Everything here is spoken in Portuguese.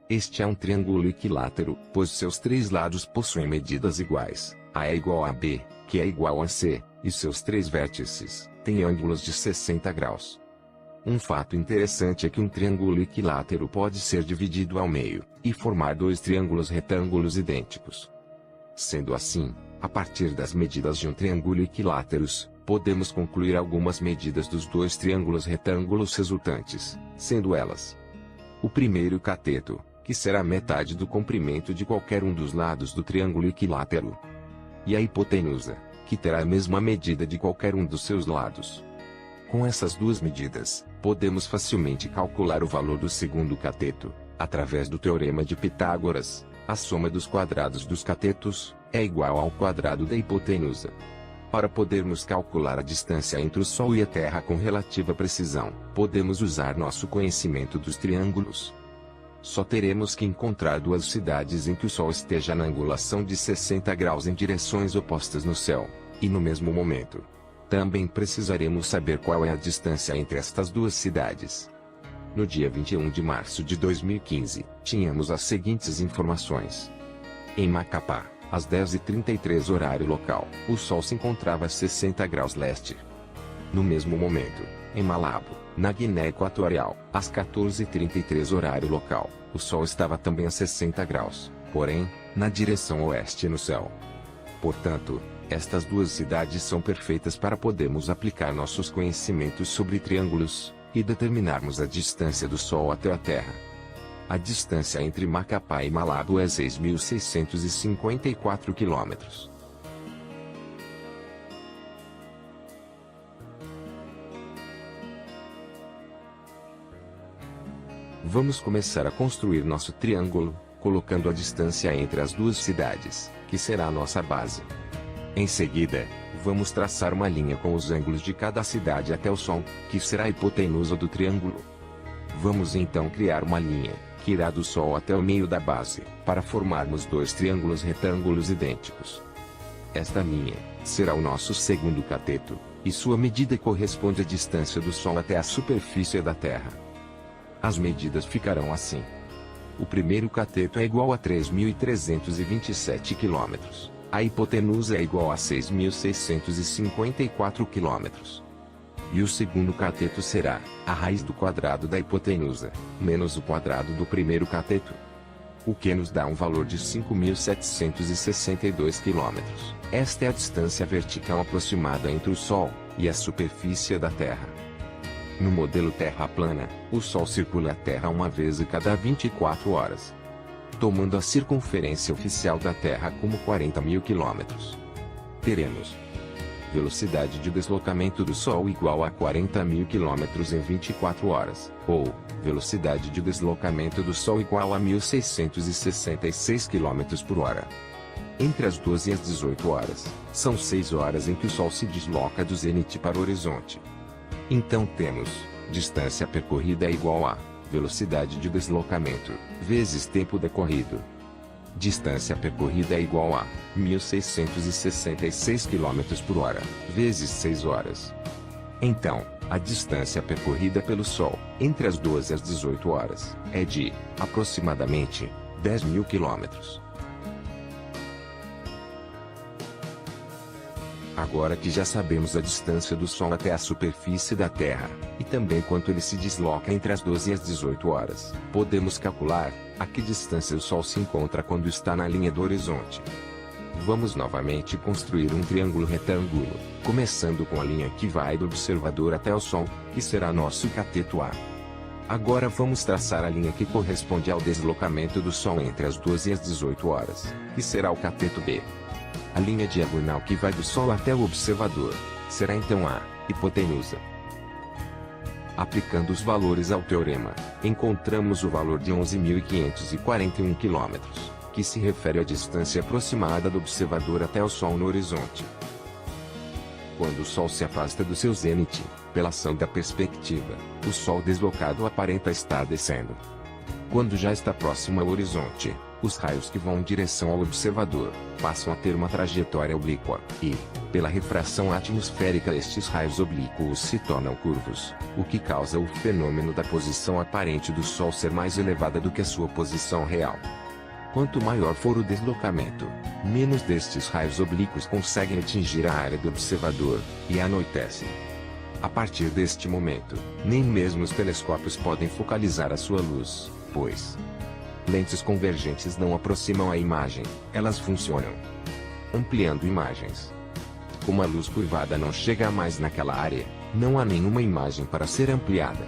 Este é um triângulo equilátero, pois seus três lados possuem medidas iguais. A é igual a B, que é igual a C, e seus três vértices têm ângulos de 60 graus. Um fato interessante é que um triângulo equilátero pode ser dividido ao meio, e formar dois triângulos retângulos idênticos. Sendo assim, a partir das medidas de um triângulo equilátero, podemos concluir algumas medidas dos dois triângulos retângulos resultantes, sendo elas: o primeiro cateto, que será metade do comprimento de qualquer um dos lados do triângulo equilátero, e a hipotenusa, que terá a mesma medida de qualquer um dos seus lados. Com essas duas medidas, podemos facilmente calcular o valor do segundo cateto, através do teorema de Pitágoras. A soma dos quadrados dos catetos é igual ao quadrado da hipotenusa. Para podermos calcular a distância entre o Sol e a Terra com relativa precisão, podemos usar nosso conhecimento dos triângulos. Só teremos que encontrar duas cidades em que o Sol esteja na angulação de 60 graus em direções opostas no céu, e no mesmo momento. Também precisaremos saber qual é a distância entre estas duas cidades. No dia 21 de março de 2015, tínhamos as seguintes informações. Em Macapá, às 10h33 horário local, o Sol se encontrava a 60 graus leste. No mesmo momento, em Malabo, na Guiné Equatorial, às 14h33 horário local, o Sol estava também a 60 graus, porém, na direção oeste no céu. Portanto, estas duas cidades são perfeitas para podermos aplicar nossos conhecimentos sobre triângulos, e determinarmos a distância do Sol até a Terra. A distância entre Macapá e Malabo é 6.654 km. Vamos começar a construir nosso triângulo, colocando a distância entre as duas cidades, que será a nossa base. Em seguida, vamos traçar uma linha com os ângulos de cada cidade até o Sol, que será a hipotenusa do triângulo. Vamos então criar uma linha, que irá do Sol até o meio da base, para formarmos dois triângulos retângulos idênticos. Esta linha será o nosso segundo cateto, e sua medida corresponde à distância do Sol até a superfície da Terra. As medidas ficarão assim. O primeiro cateto é igual a 3.327 km. A hipotenusa é igual a 6.654 km. E o segundo cateto será a raiz do quadrado da hipotenusa, menos o quadrado do primeiro cateto. O que nos dá um valor de 5.762 km. Esta é a distância vertical aproximada entre o Sol e a superfície da Terra. No modelo Terra plana, o Sol circula a Terra uma vez a cada 24 horas. Tomando a circunferência oficial da Terra como 40.000 km. Teremos velocidade de deslocamento do Sol igual a 40.000 km em 24 horas, ou velocidade de deslocamento do Sol igual a 1.666 km por hora. Entre as 12 e as 18 horas, são 6 horas em que o Sol se desloca do zênite para o horizonte. Então temos, distância percorrida é igual a velocidade de deslocamento, vezes tempo decorrido. Distância percorrida é igual a 1.666 km por hora, vezes 6 horas. Então, a distância percorrida pelo Sol, entre as 12 e as 18 horas, é de, aproximadamente, 10.000 km. Agora que já sabemos a distância do Sol até a superfície da Terra, e também quanto ele se desloca entre as 12 e as 18 horas, podemos calcular a que distância o Sol se encontra quando está na linha do horizonte. Vamos novamente construir um triângulo retângulo, começando com a linha que vai do observador até o Sol, que será nosso cateto A. Agora vamos traçar a linha que corresponde ao deslocamento do Sol entre as 12 e as 18 horas, que será o cateto B. A linha diagonal que vai do Sol até o observador será então a hipotenusa. Aplicando os valores ao teorema, encontramos o valor de 11.541 km, que se refere à distância aproximada do observador até o Sol no horizonte. Quando o Sol se afasta do seu zênite, pela ação da perspectiva, o Sol deslocado aparenta estar descendo. Quando já está próximo ao horizonte, Os raios que vão em direção ao observador passam a ter uma trajetória oblíqua, e, pela refração atmosférica, estes raios oblíquos se tornam curvos, o que causa o fenômeno da posição aparente do Sol ser mais elevada do que a sua posição real. Quanto maior for o deslocamento, menos destes raios oblíquos conseguem atingir a área do observador, e anoitece. A partir deste momento, nem mesmo os telescópios podem focalizar a sua luz, pois lentes convergentes não aproximam a imagem, elas funcionam ampliando imagens. Como a luz curvada não chega mais naquela área, não há nenhuma imagem para ser ampliada.